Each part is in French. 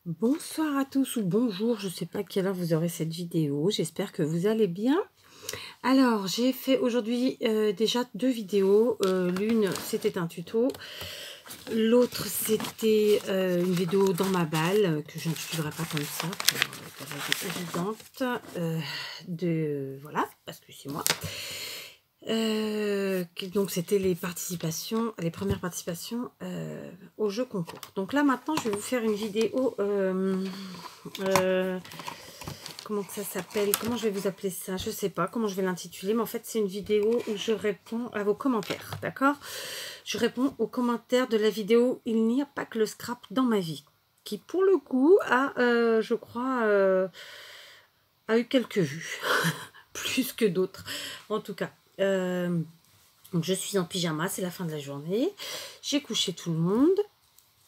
Bonsoir à tous ou bonjour, je ne sais pas à quelle heure vous aurez cette vidéo, j'espère que vous allez bien. Alors, j'ai fait aujourd'hui déjà 2 vidéos, l'une c'était un tuto, l'autre c'était une vidéo dans ma balle, que je n'intitulerai pas comme ça, pour des raisons évidentes, voilà, parce que c'est moi. Donc c'était les premières participations au jeu concours. Donc là maintenant je vais vous faire une vidéo, comment ça s'appelle, comment je vais vous appeler ça, je sais pas comment je vais l'intituler, mais en fait c'est une vidéo où je réponds à vos commentaires, d'accord? Je réponds aux commentaires de la vidéo Il n'y a pas que le scrap dans ma vie, qui pour le coup a, je crois, a eu quelques vues, plus que d'autres en tout cas. Donc je suis en pyjama, c'est la fin de la journée. J'ai couché tout le monde,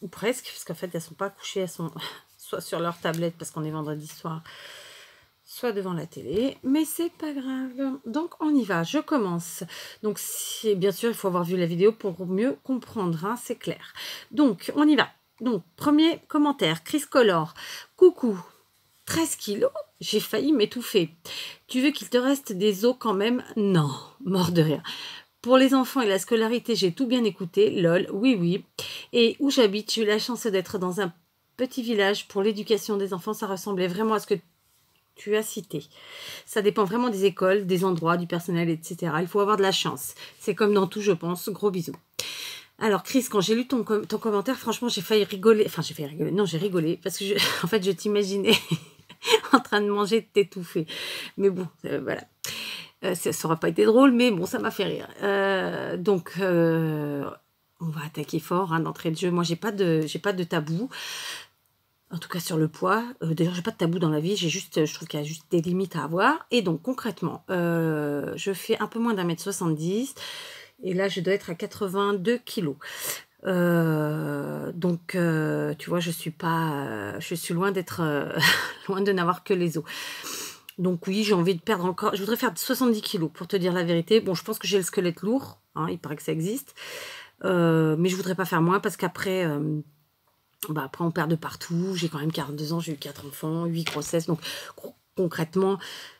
ou presque, parce qu'en fait elles ne sont pas couchées, elles sont soit sur leur tablette parce qu'on est vendredi soir, soit devant la télé, mais c'est pas grave. Donc on y va, je commence. Donc bien sûr il faut avoir vu la vidéo pour mieux comprendre, hein, c'est clair. Donc on y va. Donc premier commentaire, Chris Color. Coucou, 13 kilos, j'ai failli m'étouffer. Tu veux qu'il te reste des os quand même? Non, mort de rire. Pour les enfants et la scolarité, j'ai tout bien écouté, lol, oui, oui. Et où j'habite, j'ai eu la chance d'être dans un petit village. Pour l'éducation des enfants, ça ressemblait vraiment à ce que tu as cité. Ça dépend vraiment des écoles, des endroits, du personnel, etc. Il faut avoir de la chance. C'est comme dans tout, je pense. Gros bisous. Alors, Chris, quand j'ai lu ton commentaire, franchement, j'ai failli rigoler. Enfin, j'ai failli rigoler. Non, j'ai rigolé parce que, en fait, je t'imaginais en train de manger, de t'étouffer. Mais bon, voilà. Ça n'aurait pas été drôle, mais bon, ça m'a fait rire. Donc, on va attaquer fort, hein, d'entrée de jeu. Moi, j'ai pas de tabou. En tout cas, sur le poids. D'ailleurs, j'ai pas de tabou dans la vie. Je trouve qu'il y a juste des limites à avoir. Et donc, concrètement, je fais un peu moins d'1,70 m. Et là, je dois être à 82 kilos. Donc, tu vois, je suis loin d'être, loin de n'avoir que les os. Donc oui, j'ai envie de perdre encore. Je voudrais faire 70 kilos pour te dire la vérité. Bon, je pense que j'ai le squelette lourd, hein, il paraît que ça existe. Mais je voudrais pas faire moins parce qu'après, après on perd de partout. J'ai quand même 42 ans, j'ai eu 4 enfants, 8 grossesses. Donc concrètement,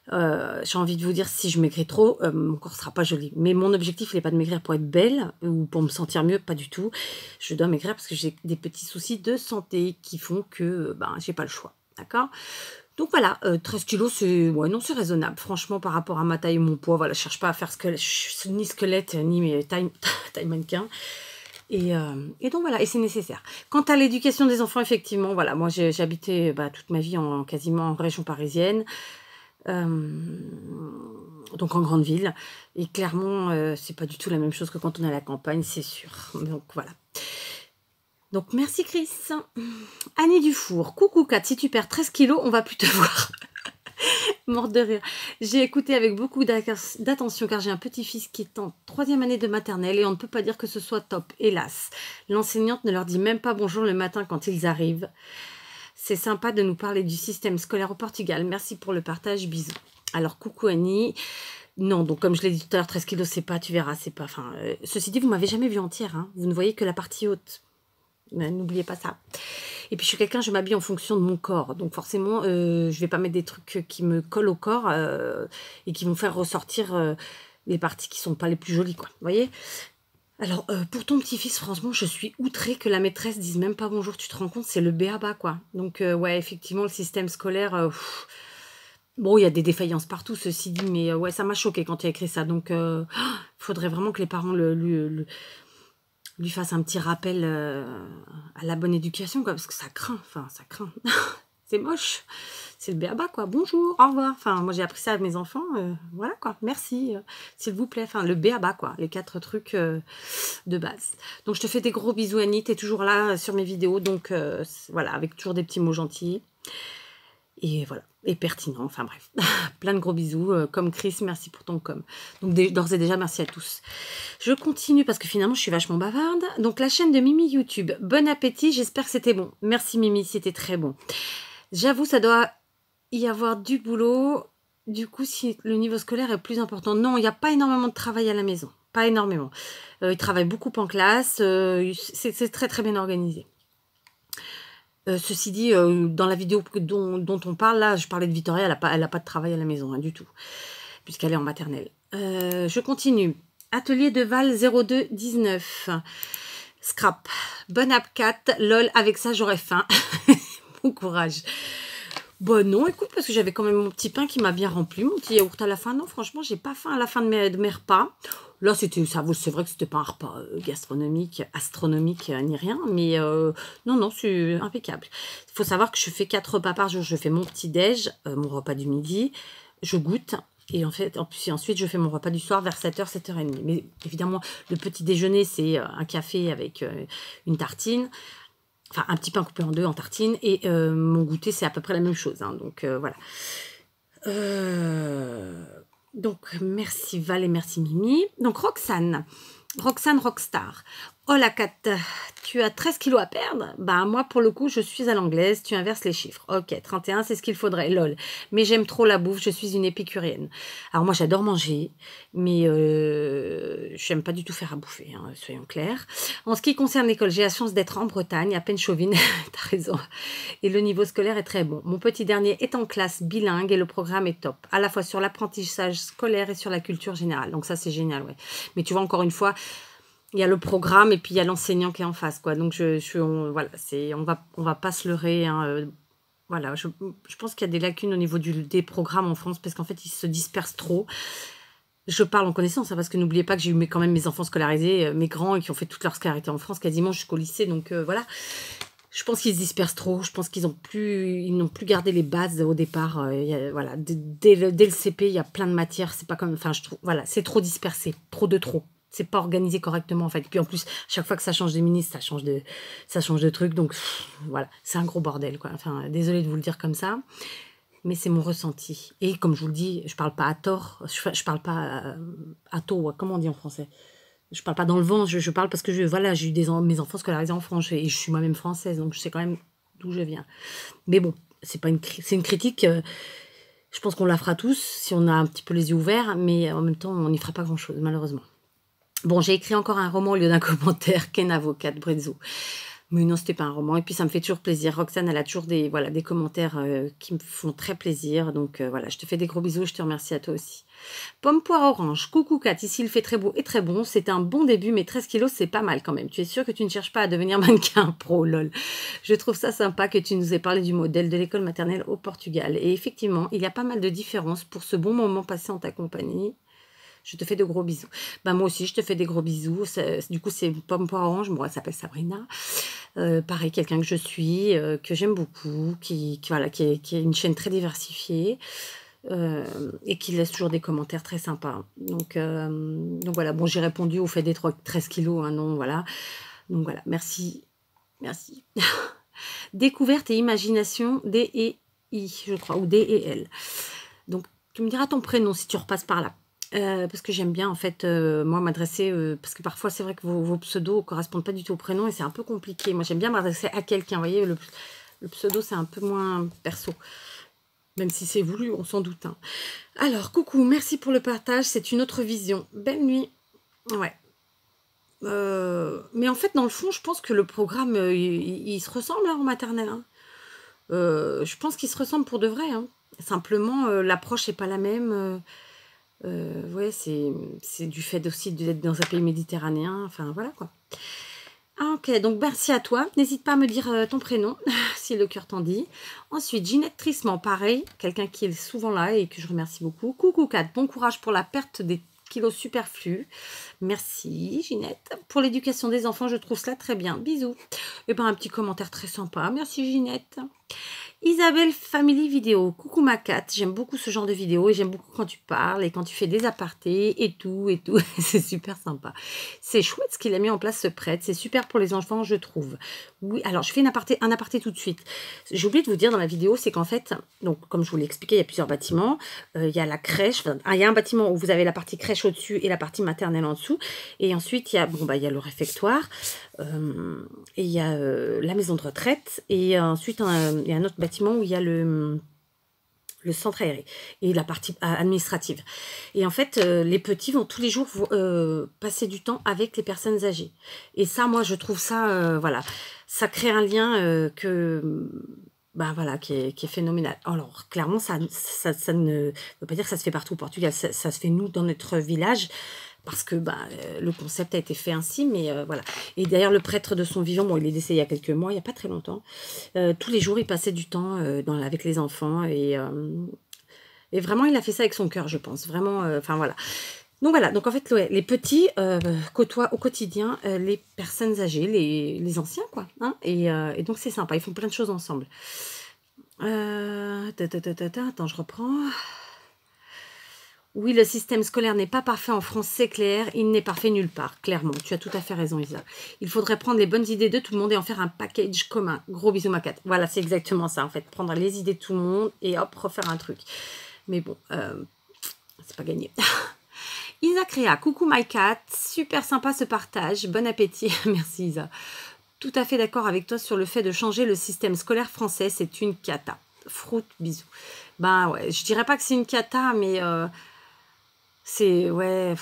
j'ai envie de vous dire, si je maigris trop, mon corps sera pas joli. Mais mon objectif, il n'est pas de maigrir pour être belle ou pour me sentir mieux, pas du tout. Je dois maigrir parce que j'ai des petits soucis de santé qui font que j'ai pas le choix. D'accord? Donc voilà, 13 kilos, c'est c'est raisonnable. Franchement, par rapport à ma taille et mon poids, voilà, je cherche pas à faire ni squelette, ni taille mannequin. Et donc voilà, et c'est nécessaire. Quant à l'éducation des enfants, effectivement, voilà, moi j'ai habité toute ma vie quasiment en région parisienne, donc en grande ville. Et clairement, c'est pas du tout la même chose que quand on est à la campagne, c'est sûr. Donc voilà. Donc merci Chris. Annie Dufour, coucou Kat, si tu perds 13 kilos, on va plus te voir. Morte de rire. J'ai écouté avec beaucoup d'attention car j'ai un petit-fils qui est en 3e année de maternelle et on ne peut pas dire que ce soit top, hélas. L'enseignante ne leur dit même pas bonjour le matin quand ils arrivent. C'est sympa de nous parler du système scolaire au Portugal. Merci pour le partage, bisous. Alors coucou Annie. Non, donc comme je l'ai dit tout à l'heure, 13 kilos, c'est pas, tu verras, c'est pas... ceci dit, vous m'avez jamais vue entière, hein. Vous ne voyez que la partie haute. N'oubliez pas ça. Et puis je suis quelqu'un, je m'habille en fonction de mon corps. Donc forcément, je vais pas mettre des trucs qui me collent au corps et qui vont faire ressortir les parties qui sont pas les plus jolies, quoi. Vous voyez? Alors, pour ton petit-fils, franchement, je suis outrée que la maîtresse dise même pas bonjour, tu te rends compte, c'est le b.a.-ba, quoi. Donc, ouais, effectivement, le système scolaire... bon, il y a des défaillances partout, ceci dit, mais ouais, ça m'a choqué quand tu as écrit ça. Donc, il faudrait vraiment que les parents lui fasse un petit rappel à la bonne éducation, quoi, parce que ça craint, ça craint. C'est moche, c'est le b.a.-ba, quoi. Bonjour, au revoir. Enfin, moi, j'ai appris ça à mes enfants, voilà, quoi. Merci, s'il vous plaît. Enfin, le b.a.-ba, quoi. Les 4 trucs de base. Donc, je te fais des gros bisous, Annie. T'es toujours là sur mes vidéos, donc voilà, avec toujours des petits mots gentils. Et voilà, et pertinent, enfin bref. Plein de gros bisous, comme Chris, merci pour ton com. Donc d'ores et déjà, merci à tous. Je continue parce que finalement, je suis vachement bavarde. Donc la chaîne de Mimi YouTube, bon appétit, j'espère que c'était bon. Merci Mimi, c'était très bon. J'avoue, ça doit y avoir du boulot. Du coup, si le niveau scolaire est plus important. Non, il n'y a pas énormément de travail à la maison. Pas énormément. Ils travaillent beaucoup en classe. C'est très très bien organisé. Ceci dit, dans la vidéo dont on parle, là, je parlais de Victoria, elle a pas de travail à la maison, hein, du tout, puisqu'elle est en maternelle. Je continue. Atelier de Val 0219. Scrap. Bon apcat. Lol, avec ça, j'aurais faim. Bon courage. Bon, non, écoute, parce que j'avais quand même mon petit pain qui m'a bien rempli, mon petit yaourt à la fin. Non, franchement, j'ai pas faim à la fin de mes repas. Là, c'est vrai que c'était pas un repas gastronomique, astronomique, ni rien, mais non, non, c'est impeccable. Il faut savoir que je fais 4 repas par jour. Je fais mon petit-déj, mon repas du midi, je goûte, et en fait, ensuite, je fais mon repas du soir vers 7h, 7h30. Mais évidemment, le petit déjeuner, c'est un café avec une tartine. Enfin, un petit pain coupé en deux en tartine. Et mon goûter, c'est à peu près la même chose. Hein, donc, voilà. Donc, merci Val et merci Mimi. Donc, Roxane Rockstar. Oh la Kat, tu as 13 kilos à perdre? Bah moi pour le coup je suis à l'anglaise, tu inverses les chiffres. Ok, 31 c'est ce qu'il faudrait, lol. Mais j'aime trop la bouffe, je suis une épicurienne. Alors moi j'adore manger, mais j'aime pas du tout faire à bouffer, hein, soyons clairs. En ce qui concerne l'école, j'ai la chance d'être en Bretagne, à peine chauvine, t'as raison. Et le niveau scolaire est très bon. Mon petit dernier est en classe bilingue et le programme est top, à la fois sur l'apprentissage scolaire et sur la culture générale. Donc ça c'est génial, ouais. Mais tu vois encore une fois, il y a le programme et puis il y a l'enseignant qui est en face, quoi. Donc voilà, on va pas se leurrer, hein, voilà, je pense qu'il y a des lacunes au niveau des programmes en France parce qu'en fait ils se dispersent trop. Je parle en connaissance, hein, parce que n'oubliez pas que j'ai eu quand même mes enfants scolarisés, mes grands, et qui ont fait toute leur scolarité en France quasiment jusqu'au lycée, donc voilà. Je pense qu'ils se dispersent trop. Je pense qu'ils n'ont plus gardé les bases au départ. Voilà, dès le CP, il y a plein de matières. C'est pas comme, enfin, je trouve, voilà, c'est trop dispersé, trop. C'est pas organisé correctement en fait. Puis en plus, chaque fois que ça change de ministre, ça change de truc. Donc voilà, c'est un gros bordel, quoi. Enfin, désolée de vous le dire comme ça, mais c'est mon ressenti. Et comme je vous le dis, je parle pas à tort. Je parle pas à tort. Comment on dit en français? Je parle pas dans le vent, je parle parce que voilà, j'ai eu mes enfants scolarisés en France et je suis moi-même française, donc je sais quand même d'où je viens. Mais bon, c'est une critique, je pense qu'on la fera tous si on a un petit peu les yeux ouverts, mais en même temps, on n'y fera pas grand-chose, malheureusement. Bon, j'ai écrit encore un roman au lieu d'un commentaire, Ken Avocat de Brezzo. Mais non, c'était pas un roman. Et puis, ça me fait toujours plaisir. Roxane, elle a toujours des commentaires qui me font très plaisir. Donc, voilà, je te fais des gros bisous. Je te remercie à toi aussi. Pomme poire orange. Coucou Kat, ici il fait très beau et très bon. C'est un bon début, mais 13 kilos, c'est pas mal quand même. Tu es sûre que tu ne cherches pas à devenir mannequin pro, lol. Je trouve ça sympa que tu nous aies parlé du modèle de l'école maternelle au Portugal. Et effectivement, il y a pas mal de différences pour ce bon moment passé en ta compagnie. Je te fais de gros bisous. Bah, moi aussi, je te fais des gros bisous. Du coup, c'est Pomme Poire Orange. Moi, elle s'appelle Sabrina. Pareil, quelqu'un que je suis, que j'aime beaucoup, qui est une chaîne très diversifiée et qui laisse toujours des commentaires très sympas. Donc voilà, bon, j'ai répondu au fait des 13 kilos. Hein, non, voilà. Donc voilà, merci. Merci. Découverte et imagination, D-E-I, je crois, ou D-E-L. Donc, tu me diras ton prénom si tu repasses par là. Parce que j'aime bien en fait moi m'adresser parce que parfois c'est vrai que vos pseudos ne correspondent pas du tout au prénom et c'est un peu compliqué. Moi j'aime bien m'adresser à quelqu'un, vous voyez, le pseudo c'est un peu moins perso, même si c'est voulu, on s'en doute, hein. Alors coucou, merci pour le partage, c'est une autre vision, belle nuit. Ouais, mais en fait dans le fond je pense que le programme il se ressemble hein, en maternelle, hein. Je pense qu'il se ressemble pour de vrai, hein. Simplement l'approche n'est pas la même. Ouais, c'est du fait aussi d'être dans un pays méditerranéen. Enfin, voilà quoi. Ah, ok, donc merci à toi. N'hésite pas à me dire ton prénom, si le cœur t'en dit. Ensuite, Ginette Trissement, pareil. Quelqu'un qui est souvent là et que je remercie beaucoup. Coucou Kat, bon courage pour la perte des kilos superflus. Merci Ginette. Pour l'éducation des enfants, je trouve cela très bien. Bisous. Et ben un petit commentaire très sympa. Merci Ginette. Isabelle Family Vidéo, coucou ma Kat, j'aime beaucoup ce genre de vidéo et j'aime beaucoup quand tu parles et quand tu fais des apartés et tout, c'est super sympa. C'est chouette ce qu'il a mis en place ce prêtre, c'est super pour les enfants je trouve. Oui, alors je fais un aparté tout de suite. J'ai oublié de vous dire dans la vidéo, c'est qu'en fait, donc comme je vous l'ai expliqué, il y a plusieurs bâtiments, il y a la crèche, il y a un bâtiment où vous avez la partie crèche au-dessus et la partie maternelle en dessous, et ensuite il y a, il y a le réfectoire, et il y a la maison de retraite, et ensuite il y a un autre bâtiment où il y a le centre aéré et la partie administrative. Et en fait, les petits vont tous les jours passer du temps avec les personnes âgées. Et ça, moi, je trouve ça, voilà, ça crée un lien ben voilà, qui est phénoménal. Alors, clairement, ça ne veut pas dire que ça se fait partout au Portugal. Ça se fait, nous, dans notre village, parce que bah, le concept a été fait ainsi, mais voilà. Et d'ailleurs, le prêtre de son vivant, bon, il est décédé il y a quelques mois, il n'y a pas très longtemps, tous les jours, il passait du temps avec les enfants, et vraiment, il a fait ça avec son cœur, je pense, vraiment, enfin voilà. Donc voilà, donc en fait, ouais, les petits côtoient au quotidien les personnes âgées, les anciens, quoi, hein, et donc c'est sympa, ils font plein de choses ensemble. Attends, je reprends. Oui, le système scolaire n'est pas parfait en France, c'est clair. Il n'est parfait nulle part, clairement. Tu as tout à fait raison, Isa. Il faudrait prendre les bonnes idées de tout le monde et en faire un package commun. Gros bisous, ma cat. Voilà, c'est exactement ça, en fait. Prendre les idées de tout le monde et hop, refaire un truc. Mais bon, c'est pas gagné. Isa Créa, coucou my cat. Super sympa ce partage. Bon appétit. Merci, Isa. Tout à fait d'accord avec toi sur le fait de changer le système scolaire français. C'est une cata. Fruit, bisous. Ben ouais, je dirais pas que c'est une cata, mais... c'est, ouais,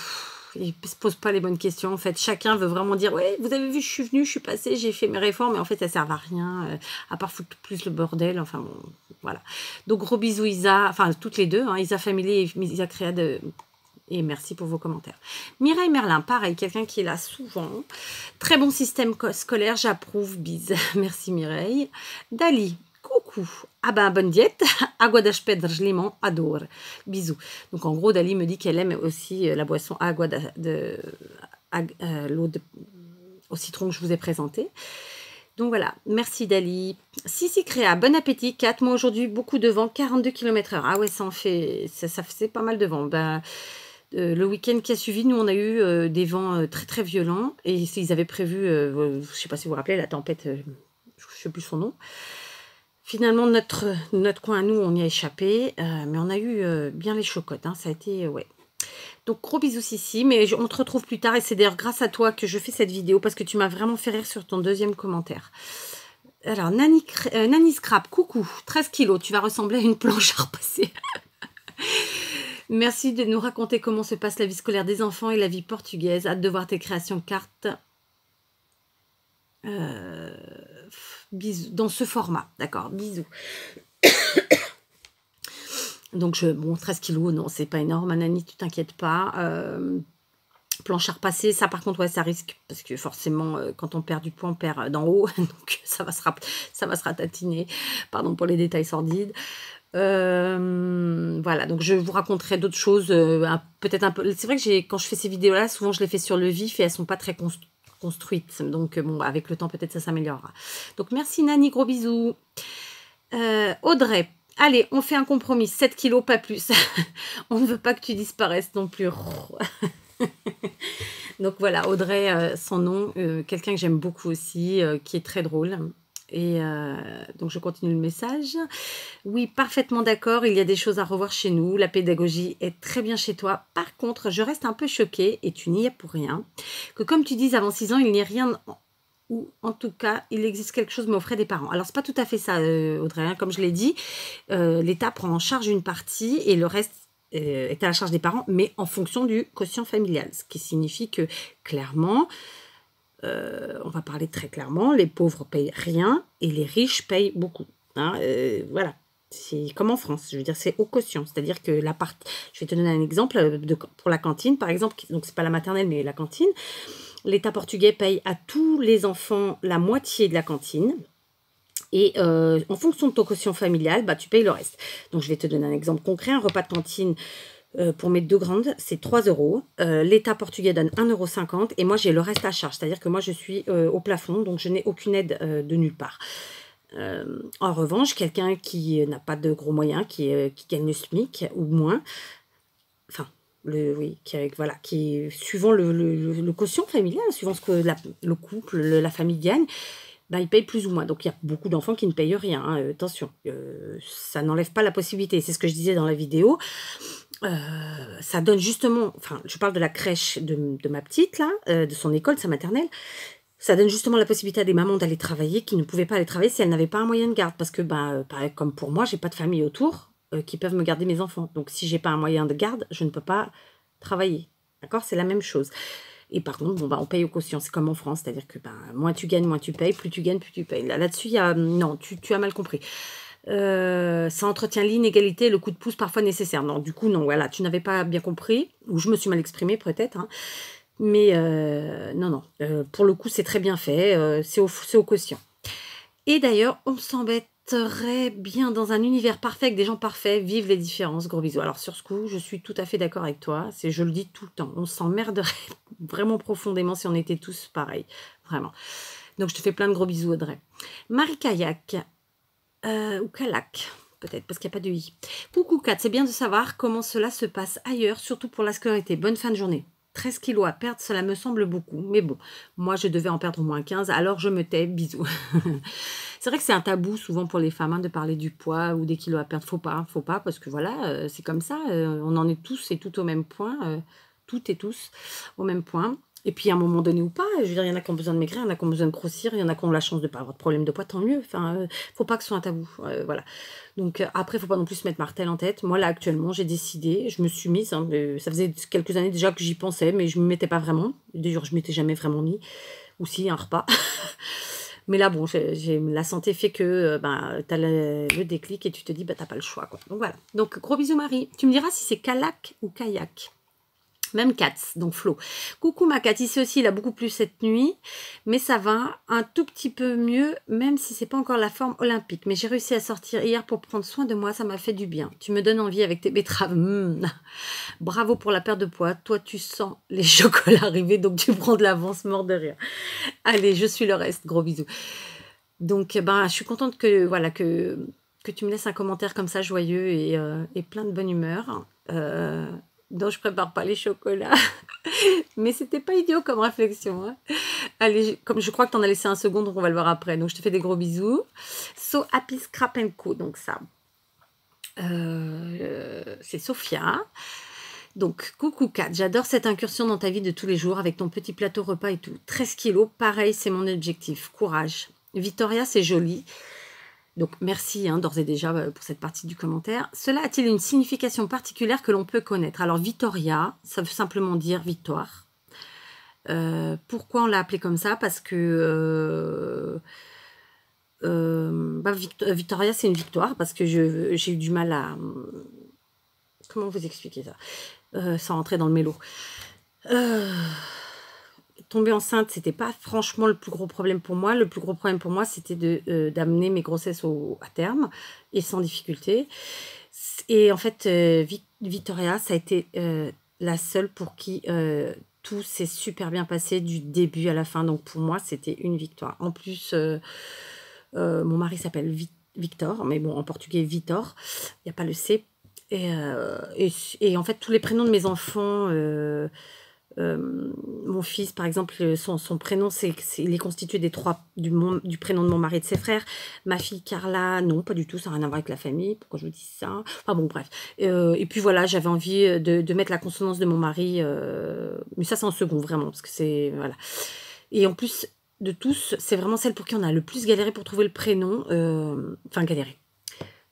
ils ne se posent pas les bonnes questions. En fait, chacun veut vraiment dire, ouais, vous avez vu, je suis venue, je suis passée, j'ai fait mes réformes, mais en fait, elles servent à rien, à part foutre plus le bordel. Enfin, bon, voilà. Donc, gros bisous, Isa, enfin, toutes les deux, hein, Isa Family et Isa Créa, et merci pour vos commentaires. Mireille Merlin, pareil, quelqu'un qui est là souvent. Très bon système scolaire, j'approuve, bise. Merci, Mireille. Dali. Coucou. Ah ben, bonne diète. Água das Pedras Limão, adore. Bisous. Donc, en gros, Dali me dit qu'elle aime aussi la boisson agua l'eau au citron que je vous ai présentée. Donc, voilà. Merci, Dali. Sissi Créa, bon appétit. 4 mois aujourd'hui, beaucoup de vent, 42 km/h. Ah ouais, ça faisait pas mal de vent. Ben, le week-end qui a suivi, nous, on a eu des vents très, très violents. Et ils avaient prévu, je ne sais pas si vous vous rappelez, la tempête, je ne sais plus son nom. Finalement, notre coin à nous, on y a échappé, mais on a eu bien les chocottes, hein, ça a été, ouais. Donc, gros bisous Sissi, mais on te retrouve plus tard, et c'est d'ailleurs grâce à toi que je fais cette vidéo, parce que tu m'as vraiment fait rire sur ton deuxième commentaire. Alors, Nani Scrap, coucou, 13 kilos, tu vas ressembler à une planche à repasser. Merci de nous raconter comment se passe la vie scolaire des enfants et la vie portugaise. Hâte de voir tes créations cartes. Bisous, dans ce format, d'accord, bisous. Donc, bon, 13 kilos, non, c'est pas énorme, Anani, tu t'inquiètes pas. Planche à repasser, ça par contre, ouais, ça risque, parce que forcément, quand on perd du poids, on perd d'en haut, donc ça va se ratatiner, pardon pour les détails sordides. Voilà, donc je vous raconterai d'autres choses, peut-être un peu, c'est vrai que quand je fais ces vidéos-là, souvent je les fais sur le vif et elles sont pas très construites. Donc, bon, avec le temps, peut-être ça s'améliorera. Donc, merci Nani, gros bisous. Audrey, allez, on fait un compromis. 7 kilos, pas plus. On ne veut pas que tu disparaisses non plus. Donc, voilà, Audrey, son nom, quelqu'un que j'aime beaucoup aussi, qui est très drôle. Et donc, je continue le message. Oui, parfaitement d'accord. Il y a des choses à revoir chez nous. La pédagogie est très bien chez toi. Par contre, je reste un peu choquée, et tu n'y es pour rien, que comme tu dis, avant 6 ans, il n'y a rien, ou en tout cas, il existe quelque chose, mais aux frais des parents. Alors, c'est pas tout à fait ça, Audrey. Hein. Comme je l'ai dit, l'État prend en charge une partie et le reste est à la charge des parents, mais en fonction du quotient familial. Ce qui signifie que, clairement... on va parler très clairement, les pauvres payent rien et les riches payent beaucoup. Hein, voilà, c'est comme en France, je veux dire, c'est au quotient. C'est-à-dire que je vais te donner un exemple pour la cantine, par exemple, donc c'est pas la maternelle, mais la cantine. L'État portugais paye à tous les enfants la moitié de la cantine. Et en fonction de ton quotient familial, bah, tu payes le reste. Donc, je vais te donner un exemple concret. Un repas de cantine pour mes 2 grandes, c'est 3 €. L'État portugais donne 1,50 € et moi, j'ai le reste à charge. C'est-à-dire que moi, je suis au plafond, donc je n'ai aucune aide de nulle part. En revanche, quelqu'un qui n'a pas de gros moyens, qui gagne le SMIC ou moins, enfin, qui suivant le quotient familial, suivant ce que le couple, la famille gagne, bah, ils payent plus ou moins. Donc, il y a beaucoup d'enfants qui ne payent rien. Hein. Attention, ça n'enlève pas la possibilité. C'est ce que je disais dans la vidéo. Ça donne justement, enfin, je parle de la crèche de ma petite, là, de son école, de sa maternelle. Ça donne justement la possibilité à des mamans d'aller travailler qui ne pouvaient pas aller travailler si elles n'avaient pas un moyen de garde. Parce que, pareil, comme pour moi, j'ai pas de famille autour. qui peuvent me garder mes enfants. Donc, si j'ai pas un moyen de garde, je ne peux pas travailler. D'accord? C'est la même chose. Et par contre, bon, bah, on paye au quotient. C'est comme en France. C'est-à-dire que moins tu gagnes, moins tu payes. Plus tu gagnes, plus tu payes. Là-dessus, il y a... Non, tu as mal compris. Ça entretient l'inégalité et le coup de pouce parfois nécessaire. Non, du coup, non, voilà, tu n'avais pas bien compris. Ou je me suis mal exprimée, peut-être. Hein. Mais non, non. Pour le coup, c'est très bien fait. C'est au quotient. Et d'ailleurs, on s'embêterait bien dans un univers parfait avec des gens parfaits. Vive les différences. Gros bisous. Alors, sur ce coup, je suis tout à fait d'accord avec toi. Je le dis tout le temps. On s'emmerderait vraiment profondément si on était tous pareils. Vraiment. Donc, je te fais plein de gros bisous, Audrey. Marie Kayak. Ou Calac, peut-être, parce qu'il n'y a pas de i. Coucou Kat, c'est bien de savoir comment cela se passe ailleurs, surtout pour la scolarité. Bonne fin de journée. 13 kilos à perdre, cela me semble beaucoup. Mais bon, moi, je devais en perdre au moins 15, alors je me tais. Bisous. C'est vrai que c'est un tabou souvent pour les femmes de parler du poids ou des kilos à perdre. Faut pas, parce que voilà, c'est comme ça. On en est tous et toutes au même point. Toutes et tous au même point. Et puis à un moment donné ou pas, je veux dire, il y en a qui ont besoin de maigrir, il y en a qui ont besoin de grossir, il y en a qui ont la chance de ne pas avoir de problème de poids, tant mieux. Enfin, faut pas que ce soit un tabou. Voilà. Donc après, faut pas non plus se mettre martel en tête. Moi là actuellement, j'ai décidé, je me suis mise, ça faisait quelques années déjà que j'y pensais, mais je ne m'y mettais pas vraiment. D'ailleurs, je m'étais jamais vraiment mis. Ou si, un repas. Mais là, bon, la santé fait que tu as le déclic et tu te dis, t'as pas le choix. Quoi. Donc voilà. Donc gros bisous Marie. Tu me diras si c'est Calac ou Kayak. Même Kat, donc Flo. Coucou ma Kat, ici aussi il a beaucoup plu cette nuit, mais ça va un tout petit peu mieux, même si c'est pas encore la forme olympique. Mais j'ai réussi à sortir hier pour prendre soin de moi, ça m'a fait du bien. Tu me donnes envie avec tes betteraves. Bravo pour la perte de poids. Toi tu sens les chocolats arriver, donc tu prends de l'avance, mort de rire. Allez, je suis le reste, gros bisous. Donc je suis contente que voilà que tu me laisses un commentaire comme ça joyeux et plein de bonne humeur. Donc je prépare pas les chocolats. Mais c'était pas idiot comme réflexion. Hein. Allez, comme je crois que tu en as laissé un second, donc on va le voir après. Donc je te fais des gros bisous. So Happy Scrap Co. Donc ça, c'est Sophia. Donc coucou Kat, j'adore cette incursion dans ta vie de tous les jours avec ton petit plateau repas et tout. 13 kilos, pareil, c'est mon objectif. Courage. Victoria, c'est joli. Donc, merci d'ores et déjà pour cette partie du commentaire. Cela a-t-il une signification particulière que l'on peut connaître? Alors, Vittoria, ça veut simplement dire victoire. Pourquoi on l'a appelée comme ça? Parce que Victoria, c'est une victoire, parce que j'ai eu du mal à... Comment vous expliquer ça sans rentrer dans le mélo. Tomber enceinte, c'était pas franchement le plus gros problème pour moi. Le plus gros problème pour moi, c'était d'amener mes grossesses à terme et sans difficulté. Et en fait, Victoria, ça a été la seule pour qui tout s'est super bien passé du début à la fin. Donc pour moi, c'était une victoire. En plus, mon mari s'appelle Victor, mais bon, en portugais, Vitor. Il n'y a pas le C. Et en fait, tous les prénoms de mes enfants... mon fils, par exemple, son prénom, il est constitué du prénom de mon mari et de ses frères. Ma fille Carla, non, pas du tout, ça n'a rien à voir avec la famille. Pourquoi je vous dis ça? Enfin bon, bref. Et puis voilà, j'avais envie de mettre la consonance de mon mari, mais ça c'est en second, vraiment, parce que c'est... Voilà. Et en plus de tous, c'est vraiment celle pour qui on a le plus galéré pour trouver le prénom. Enfin, galéré.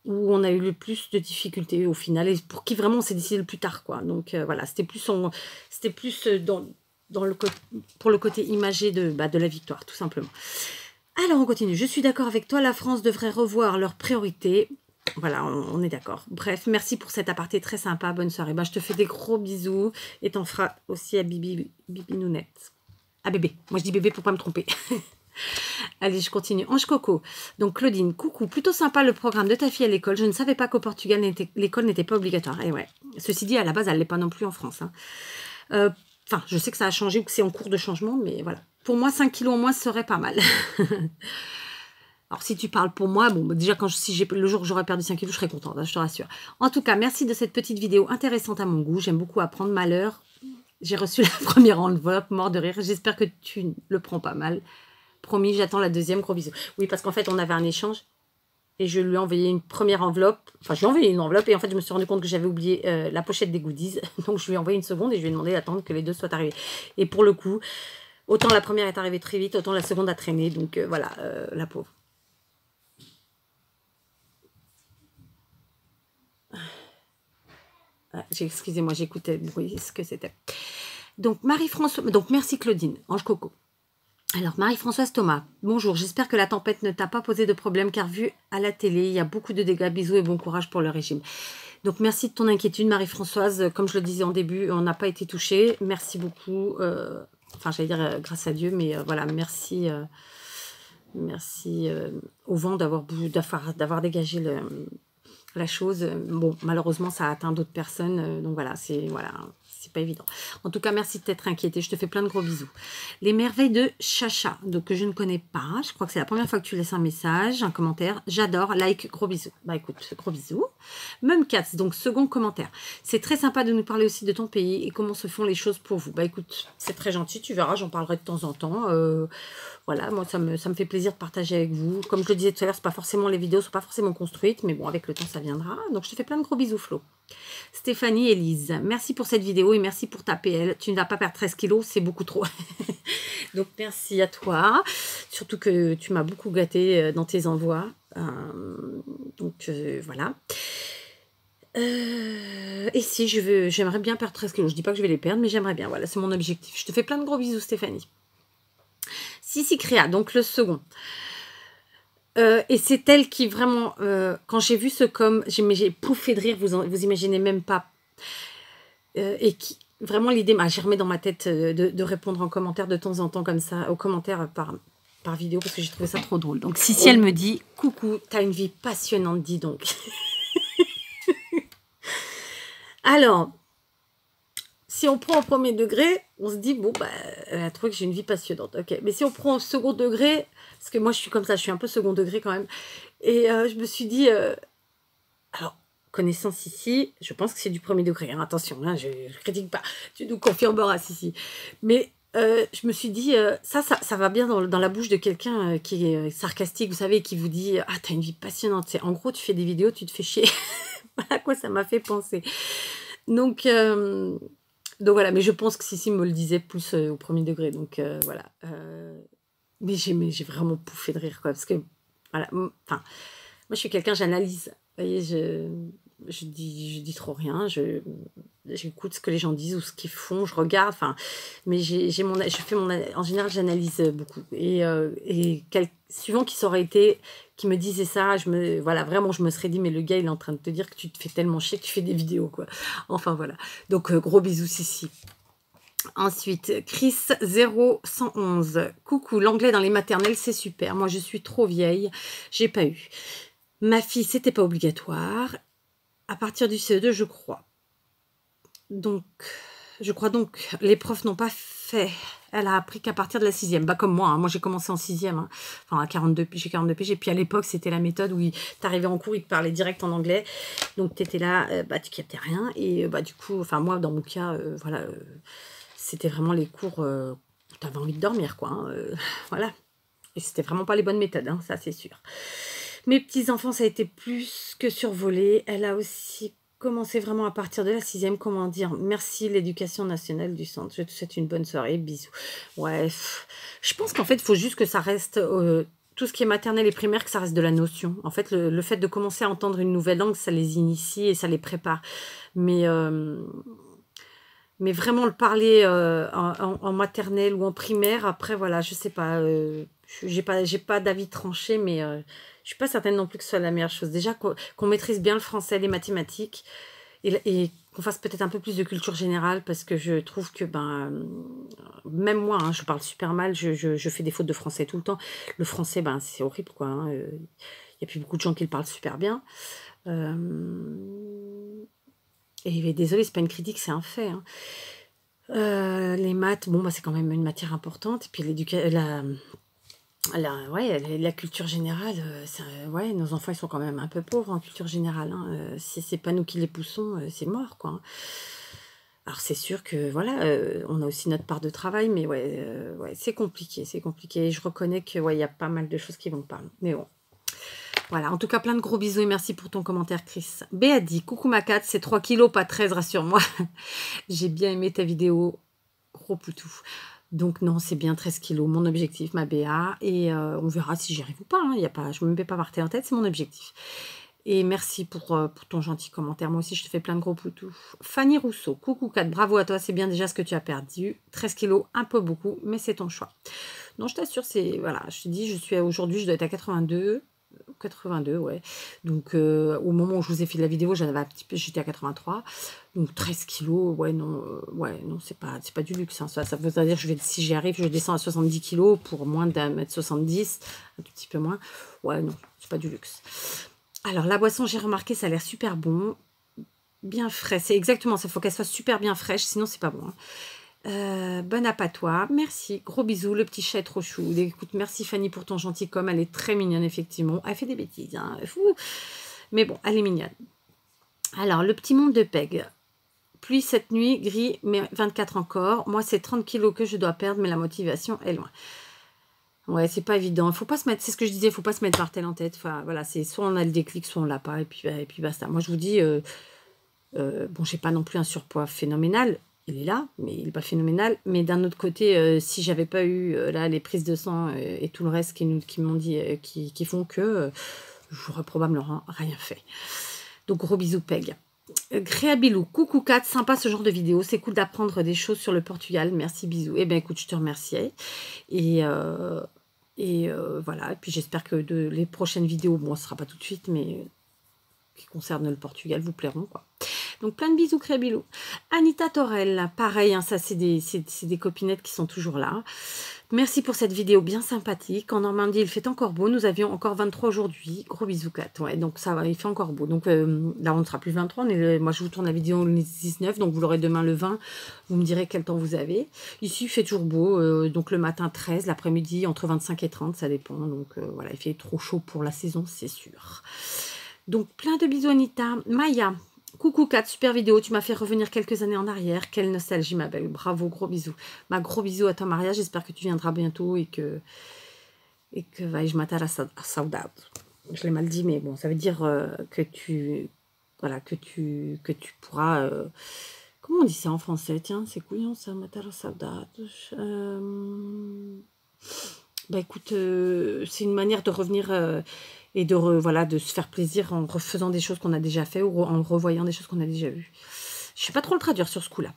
Où on a eu le plus de difficultés au final et pour qui vraiment on s'est décidé le plus tard quoi. Donc voilà, c'était plus pour le côté imagé de la victoire tout simplement. Alors on continue. Je suis d'accord avec toi, la France devrait revoir leurs priorités. Voilà, on est d'accord. Bref, merci pour cet aparté très sympa. Bonne soirée. Je te fais des gros bisous et t'en feras aussi à Bibi Nounette. À bébé. Moi je dis bébé pour pas me tromper. Allez, je continue. Ange Coco. Donc, Claudine, coucou. Plutôt sympa le programme de ta fille à l'école. Je ne savais pas qu'au Portugal, l'école n'était pas obligatoire. Et ouais. Ceci dit, à la base, elle ne l'est pas non plus en France. Enfin, je sais que ça a changé ou que c'est en cours de changement, mais voilà. Pour moi, 5 kilos en moins serait pas mal. Alors, si tu parles pour moi, bon, déjà, le jour où j'aurais perdu 5 kilos, je serais contente, je te rassure. En tout cas, merci de cette petite vidéo intéressante à mon goût. J'aime beaucoup apprendre. Malheur, j'ai reçu la première enveloppe, mort de rire. J'espère que tu le prends pas mal. Promis, j'attends la deuxième, gros bisous. Oui, parce qu'en fait, on avait un échange et je lui ai envoyé une première enveloppe. Enfin, je lui ai envoyé une enveloppe et en fait, je me suis rendu compte que j'avais oublié la pochette des goodies. Donc, je lui ai envoyé une seconde et je lui ai demandé d'attendre que les deux soient arrivés. Et pour le coup, autant la première est arrivée très vite, autant la seconde a traîné. Donc, voilà, la pauvre. excusez-moi, j'écoutais le bruit, ce que c'était. Donc, Marie-Françoise, donc merci Claudine, Ange Coco. Alors, Marie-Françoise Thomas, bonjour, j'espère que la tempête ne t'a pas posé de problème, car vu à la télé, il y a beaucoup de dégâts, bisous et bon courage pour le régime. Donc, merci de ton inquiétude, Marie-Françoise. Comme je le disais en début, on n'a pas été touché. Merci beaucoup. Enfin, j'allais dire grâce à Dieu, mais voilà, merci. Merci au vent d'avoir dégagé la chose. Bon, malheureusement, ça a atteint d'autres personnes. Donc voilà, c'est pas évident. En tout cas, merci de t'être inquiété. Je te fais plein de gros bisous. Les merveilles de Chacha, donc que je ne connais pas. Je crois que c'est la première fois que tu laisses un message, un commentaire. J'adore, like, gros bisous. Bah écoute, gros bisous. Mumcats, donc second commentaire. C'est très sympa de nous parler aussi de ton pays et comment se font les choses pour vous. Bah écoute, c'est très gentil. Tu verras, j'en parlerai de temps en temps. Voilà, moi, ça me fait plaisir de partager avec vous. Comme je le disais tout à l'heure, les vidéos ne sont pas forcément construites, mais bon, avec le temps, ça viendra. Donc, je te fais plein de gros bisous, Flo. Stéphanie Elise, merci pour cette vidéo et merci pour ta PL. Tu ne vas pas perdre 13 kilos, c'est beaucoup trop. Donc, merci à toi. Surtout que tu m'as beaucoup gâtée dans tes envois. Voilà. Et si j'aimerais bien perdre 13 kilos. Je ne dis pas que je vais les perdre, mais j'aimerais bien. Voilà, c'est mon objectif. Je te fais plein de gros bisous, Stéphanie. Sissi Créa, donc le second. Et c'est elle qui vraiment, quand j'ai vu ce j'ai pouffé de rire, vous imaginez même pas. Et qui, vraiment l'idée m'a germé dans ma tête de répondre en commentaire de temps en temps comme ça, aux commentaires par vidéo, parce que j'ai trouvé ça trop drôle. Donc Sissi, elle me dit, coucou, t'as une vie passionnante, dis donc. Alors, si on prend au premier degré, on se dit, bon, bah, elle a trouvé que j'ai une vie passionnante. Ok, mais si on prend au second degré, parce que moi, je suis comme ça, je suis un peu second degré quand même. Et je me suis dit, alors, connaissant Sissi, je pense que c'est du premier degré. Hein, attention, hein, je ne critique pas. Tu nous confirmeras, Sissi. Mais je me suis dit, ça va bien dans la bouche de quelqu'un qui est sarcastique, vous savez, qui vous dit, ah, t'as une vie passionnante. En gros, tu fais des vidéos, tu te fais chier. Voilà à quoi ça m'a fait penser. Donc voilà, mais je pense que Sissi me le disait plus au premier degré. Donc voilà. Mais j'ai vraiment pouffé de rire, quoi. Parce que, voilà, enfin, moi, je suis quelqu'un, j'analyse. Vous voyez, je dis trop rien. J'écoute ce que les gens disent ou ce qu'ils font. Je regarde. Enfin, mais en général, j'analyse beaucoup. Et suivant qui ça aurait été, qui me disait ça, voilà, vraiment, je me serais dit, mais le gars, il est en train de te dire que tu te fais tellement chier que tu fais des vidéos, quoi. Enfin, voilà. Donc, gros bisous, Sissi. Ensuite, Chris 0111. Coucou, l'anglais dans les maternelles, c'est super. Moi, je suis trop vieille. J'ai pas eu. Ma fille, c'était pas obligatoire. À partir du CE2, je crois. Donc, les profs n'ont pas fait. Elle a appris qu'à partir de la 6e. Bah, comme moi. Hein. Moi, j'ai commencé en 6e. Hein. Enfin, j'ai 42 piges. Et puis, à l'époque, c'était la méthode où t'arrivais en cours, ils te parlaient direct en anglais. Donc, t'étais là, tu captais rien. Et du coup, enfin, moi, dans mon cas, voilà... c'était vraiment les cours où tu avais envie de dormir, quoi. Hein, voilà. Et c'était vraiment pas les bonnes méthodes, hein, ça c'est sûr. Mes petits-enfants, ça a été plus que survolé. Elle a aussi commencé vraiment à partir de la 6e, comment dire. Merci l'éducation nationale du centre. Je te souhaite une bonne soirée, bisous. Ouais, je pense qu'en fait, il faut juste que ça reste... tout ce qui est maternelle et primaire, que ça reste de la notion. En fait, le fait de commencer à entendre une nouvelle langue, ça les initie et ça les prépare. Mais vraiment le parler en maternelle ou en primaire, après, voilà, je sais pas, j'ai pas d'avis tranché, mais je suis pas certaine non plus que ce soit la meilleure chose. Déjà, qu'on maîtrise bien le français, les mathématiques, et qu'on fasse peut-être un peu plus de culture générale, parce que je trouve que, même moi, hein, je parle super mal, je fais des fautes de français tout le temps. Le français, c'est horrible, quoi. Hein, y a plus beaucoup de gens qui le parlent super bien. Et désolé, c'est pas une critique, c'est un fait. Hein. Les maths, bon, c'est quand même une matière importante. Et puis la culture générale, ouais, nos enfants, ils sont quand même un peu pauvres en culture générale. Hein. Si c'est pas nous qui les poussons, c'est mort, quoi. Alors, c'est sûr que, voilà, on a aussi notre part de travail, mais ouais, c'est compliqué, c'est compliqué. Je reconnais que, ouais, il y a pas mal de choses qui vont pas. Mais bon. Voilà, en tout cas, plein de gros bisous et merci pour ton commentaire, Chris. Béa dit, coucou ma Kat, c'est 3 kilos, pas 13, rassure-moi. J'ai bien aimé ta vidéo, gros poutou. Donc non, c'est bien 13 kilos, mon objectif, ma Béa. Et on verra si j'y arrive ou pas. Hein. Je ne me mets pas par terre en tête, c'est mon objectif. Et merci pour ton gentil commentaire. Moi aussi, je te fais plein de gros poutous. Fanny Rousseau, coucou Kat, bravo à toi, c'est bien déjà ce que tu as perdu. 13 kilos, un peu beaucoup, mais c'est ton choix. Non, je t'assure, c'est... Voilà, je te dis, aujourd'hui, je dois être à 82. 82, ouais. Donc, au moment où je vous ai fait la vidéo, j'étais à 83. Donc, 13 kilos, ouais, non, c'est pas du luxe. Hein. Ça veut dire que si j'y arrive, je descends à 70 kilos pour moins d'un mètre 70, un tout petit peu moins. Ouais, non, c'est pas du luxe. Alors, la boisson, j'ai remarqué, ça a l'air super bon. Bien frais, c'est exactement ça. Il faut qu'elle soit super bien fraîche, sinon, c'est pas bon. Hein. Bon app à toi, merci, gros bisous, le petit chat est trop chou. Écoute, merci Fanny pour ton gentil com, elle est très mignonne effectivement, elle fait des bêtises, hein. Fou. Mais bon, elle est mignonne. Alors, le petit monde de Peg, pluie cette nuit, gris, mais 24 encore, moi c'est 30 kilos que je dois perdre, mais la motivation est loin. Ouais, c'est pas évident, faut pas se mettre, c'est ce que je disais, faut pas se mettre martel en tête, enfin voilà, c'est soit on a le déclic, soit on l'a pas, et puis basta. Moi je vous dis, bon, j'ai pas non plus un surpoids phénoménal, il est là, mais il n'est pas phénoménal. Mais d'un autre côté, si j'avais pas eu là les prises de sang et tout le reste qui m'ont dit, qui font que j'aurais probablement rien fait. Donc gros bisous Peg. Créabilou, coucou Kat, sympa ce genre de vidéo, c'est cool d'apprendre des choses sur le Portugal, merci, bisous. Eh bien écoute, je te remercie. Et voilà, et puis j'espère que les prochaines vidéos, bon, ce sera pas tout de suite, mais qui concernent le Portugal, vous plairont, quoi. Donc, plein de bisous, Crébilou. Anita Torel, pareil, hein, ça, c'est des copinettes qui sont toujours là. Merci pour cette vidéo bien sympathique. En Normandie, il fait encore beau. Nous avions encore 23 aujourd'hui. Gros bisous, Kat. Ouais, donc, ça va, il fait encore beau. Donc, là, on ne sera plus 23. Moi, je vous tourne la vidéo le 19. Donc, vous l'aurez demain le 20. Vous me direz quel temps vous avez. Ici, il fait toujours beau. Donc, le matin, 13. L'après-midi, entre 25 et 30. Ça dépend. Donc, voilà, il fait trop chaud pour la saison, c'est sûr. Donc, plein de bisous, Anita. Maya. Coucou Kat, super vidéo, tu m'as fait revenir quelques années en arrière. Quelle nostalgie ma belle, bravo, gros bisous. Gros bisous à ton mariage, j'espère que tu viendras bientôt et que vais-je matar a saudade. Je l'ai mal dit, mais bon, ça veut dire que tu pourras... comment on dit ça en français? Tiens, c'est couillon ça, matar a saudade. Écoute, c'est une manière de revenir... et de se faire plaisir en refaisant des choses qu'on a déjà fait ou en revoyant des choses qu'on a déjà vues. Je ne sais pas trop le traduire sur ce coup-là.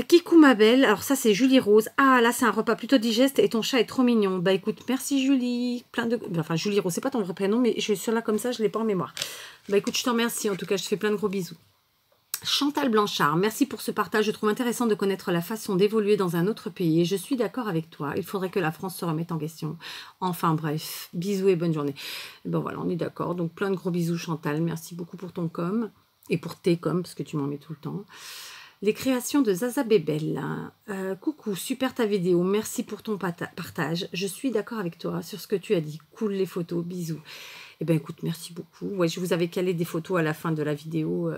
Kikou ma belle, alors ça c'est Julie Rose. Ah là c'est un repas plutôt digeste et ton chat est trop mignon. Bah écoute, merci Julie. Enfin Julie Rose, c'est pas ton vrai prénom, mais je suis sur là comme ça, je ne l'ai pas en mémoire. Bah écoute, je te remercie, en tout cas je te fais plein de gros bisous. Chantal Blanchard, merci pour ce partage. Je trouve intéressant de connaître la façon d'évoluer dans un autre pays. Et je suis d'accord avec toi. Il faudrait que la France se remette en question. Enfin bref, bisous et bonne journée. Et ben voilà, on est d'accord. Donc plein de gros bisous Chantal. Merci beaucoup pour ton com. Et pour tes com, parce que tu m'en mets tout le temps. Les créations de Zaza Bébel. Coucou, super ta vidéo. Merci pour ton partage. Je suis d'accord avec toi sur ce que tu as dit. Cool les photos. Bisous. Eh bien, écoute, merci beaucoup. Ouais, je vous avais calé des photos à la fin de la vidéo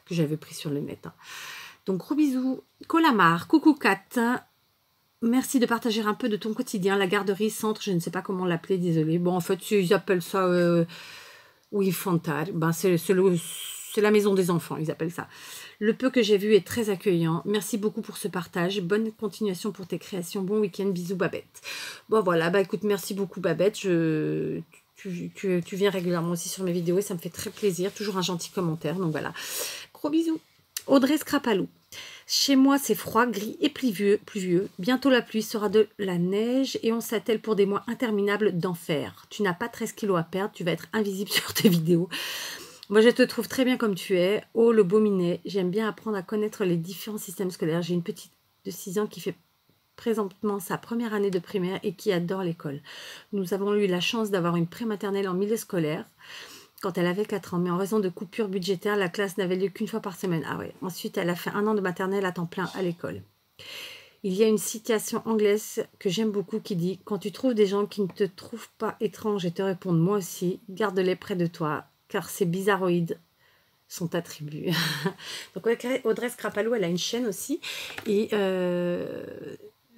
que j'avais pris sur le net. Hein. Donc, gros bisous. Colamar, coucou Kat. Merci de partager un peu de ton quotidien. La garderie centre, je ne sais pas comment l'appeler, désolée. Bon, en fait, ils appellent ça oui, Fantar. Ben, c'est la maison des enfants, ils appellent ça. Le peu que j'ai vu est très accueillant. Merci beaucoup pour ce partage. Bonne continuation pour tes créations. Bon week-end. Bisous, Babette. Bon, voilà. Bah, écoute, merci beaucoup, Babette. Tu viens régulièrement aussi sur mes vidéos et ça me fait très plaisir. Toujours un gentil commentaire. Donc voilà. Gros bisous. Audrey Scrapalou. Chez moi, c'est froid, gris et pluvieux. Bientôt, la pluie sera de la neige et on s'attelle pour des mois interminables d'enfer. Tu n'as pas 13 kilos à perdre. Tu vas être invisible sur tes vidéos. Moi, je te trouve très bien comme tu es. Oh, le beau minet. J'aime bien apprendre à connaître les différents systèmes scolaires. J'ai une petite de 6 ans qui fait présentement sa première année de primaire et qui adore l'école. Nous avons eu la chance d'avoir une prématernelle en milieu scolaire quand elle avait 4 ans, mais en raison de coupures budgétaires, la classe n'avait lieu qu'une fois par semaine. Ah ouais. Ensuite, elle a fait 1 an de maternelle à temps plein à l'école. Il y a une citation anglaise que j'aime beaucoup qui dit « Quand tu trouves des gens qui ne te trouvent pas étrange et te répondent « moi aussi », garde-les près de toi, car ces bizarroïdes sont attribués. » Donc Audrey Scrapalou, elle a une chaîne aussi, et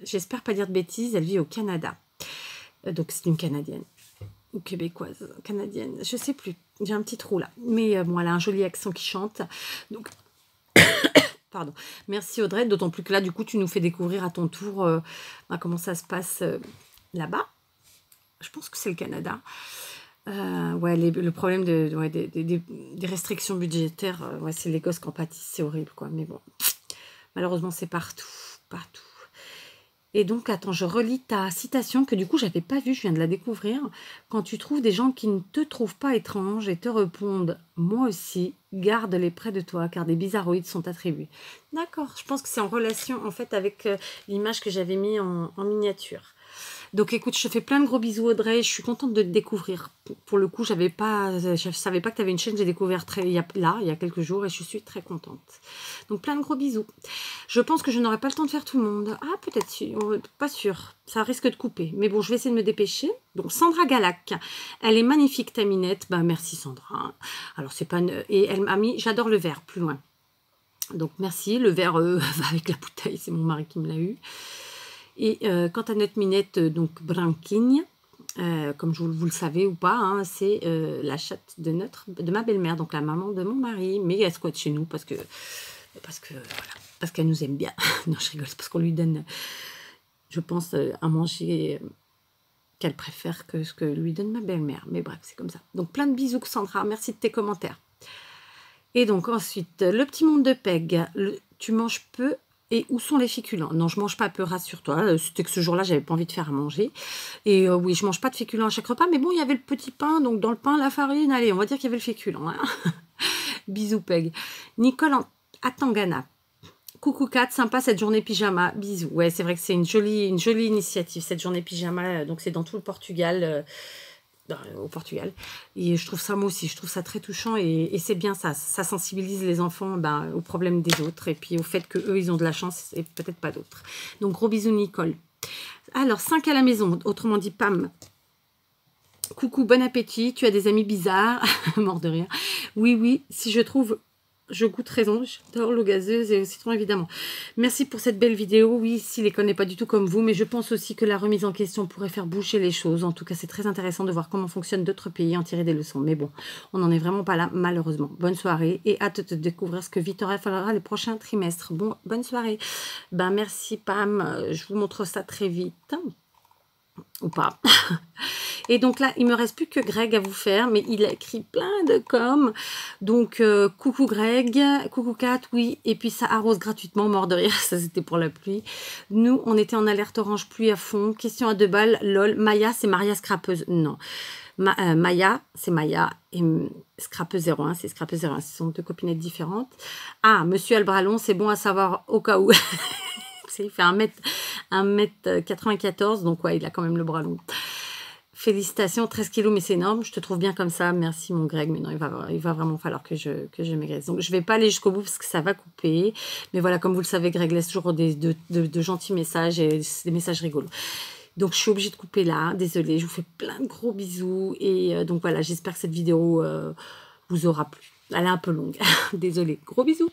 j'espère pas dire de bêtises, elle vit au Canada. Donc c'est une Canadienne, ou québécoise, canadienne, je sais plus, j'ai un petit trou là. Mais bon, elle a un joli accent qui chante. Donc, pardon, merci Audrey, d'autant plus que là, du coup, tu nous fais découvrir à ton tour comment ça se passe là-bas. Je pense que c'est le Canada. Ouais, le problème ouais, des restrictions budgétaires, ouais, c'est les gosses qui en pâtissent, c'est horrible, quoi. Mais bon, malheureusement, c'est partout, partout. Et donc, attends, je relis ta citation que du coup, j'avais pas vue, je viens de la découvrir. Quand tu trouves des gens qui ne te trouvent pas étrange et te répondent « Moi aussi », garde-les près de toi, car des bizarroïdes sont attribués. D'accord, je pense que c'est en relation, en fait, avec l'image que j'avais mis en miniature. Donc écoute, je te fais plein de gros bisous Audrey, je suis contente de te découvrir. Pour le coup, je savais pas que tu avais une chaîne, j'ai découvert il y a quelques jours et je suis très contente. Donc plein de gros bisous. Je pense que je n'aurai pas le temps de faire tout le monde. Ah peut-être, pas sûr, ça risque de couper. Mais bon, je vais essayer de me dépêcher. Donc Sandra Galac, elle est magnifique ta minette. Bah merci Sandra. Alors c'est pas et elle m'a mis, j'adore le verre, plus loin. Donc merci, le verre va avec la bouteille, c'est mon mari qui me l'a eu. Et quant à notre minette, donc Branquigne, comme vous le savez ou pas, hein, c'est la chatte de ma belle-mère, donc la maman de mon mari. Mais elle squatte chez nous parce qu'elle nous aime bien. Non, je rigole, c'est parce qu'on lui donne, je pense, à manger qu'elle préfère que ce que lui donne ma belle-mère. Mais bref, c'est comme ça. Donc plein de bisous Sandra, merci de tes commentaires. Et donc ensuite, le petit monde de Peg, tu manges peu. Et où sont les féculents? Non, je mange pas peu, rassure-toi. C'était que ce jour-là, j'avais pas envie de faire à manger. Et oui, je mange pas de féculents à chaque repas. Mais bon, il y avait le petit pain. Donc, dans le pain, la farine. Allez, on va dire qu'il y avait le féculent. Hein. Bisous, Peg. Nicole Atangana. Coucou Kat, sympa cette journée pyjama. Bisous. Ouais, c'est vrai que c'est une jolie initiative, cette journée pyjama. Donc, c'est dans tout le Portugal. Au Portugal. Et je trouve ça, moi aussi, je trouve ça très touchant et c'est bien ça. Ça sensibilise les enfants aux problèmes des autres et puis au fait qu'eux, ils ont de la chance et peut-être pas d'autres. Donc, gros bisous, Nicole. Alors, 5 à la maison, autrement dit, Pam. Coucou, bon appétit. Tu as des amis bizarres. Mort de rire. Oui, oui, si je trouve... Je goûte raison, j'adore l'eau gazeuse et au citron évidemment. Merci pour cette belle vidéo. Oui, s'il les connaît pas du tout comme vous, mais je pense aussi que la remise en question pourrait faire bouger les choses. En tout cas, c'est très intéressant de voir comment fonctionnent d'autres pays et en tirer des leçons. Mais bon, on n'en est vraiment pas là, malheureusement. Bonne soirée et hâte de découvrir ce que Victoria fera les prochains trimestres. Bon, bonne soirée. Ben, merci Pam, je vous montre ça très vite. Ou pas. Et donc là, il me reste plus que Greg à vous faire, mais il a écrit plein de com. Donc, coucou Greg, coucou Kat, oui. Et puis ça arrose gratuitement, mort de rire, ça c'était pour la pluie. Nous, on était en alerte orange pluie à fond. Question à 2 balles, lol. Maya, c'est Maria Scrapeuse. Non. Maya, c'est Maya. Et Scrapeuse 01, c'est Scrapeuse 01. Ce sont 2 copinettes différentes. Ah, Monsieur Albralon, c'est bon à savoir au cas où. Il fait 1m94, donc ouais, il a quand même le bras long. Félicitations, 13 kilos, mais c'est énorme. Je te trouve bien comme ça. Merci, mon Greg. Mais non, il va vraiment falloir que je maigrisse. Donc, je ne vais pas aller jusqu'au bout parce que ça va couper. Mais voilà, comme vous le savez, Greg laisse toujours de gentils messages et des messages rigolos. Donc, je suis obligée de couper là. Désolée, je vous fais plein de gros bisous. Et donc, voilà, j'espère que cette vidéo vous aura plu. Elle est un peu longue. Désolée. Gros bisous.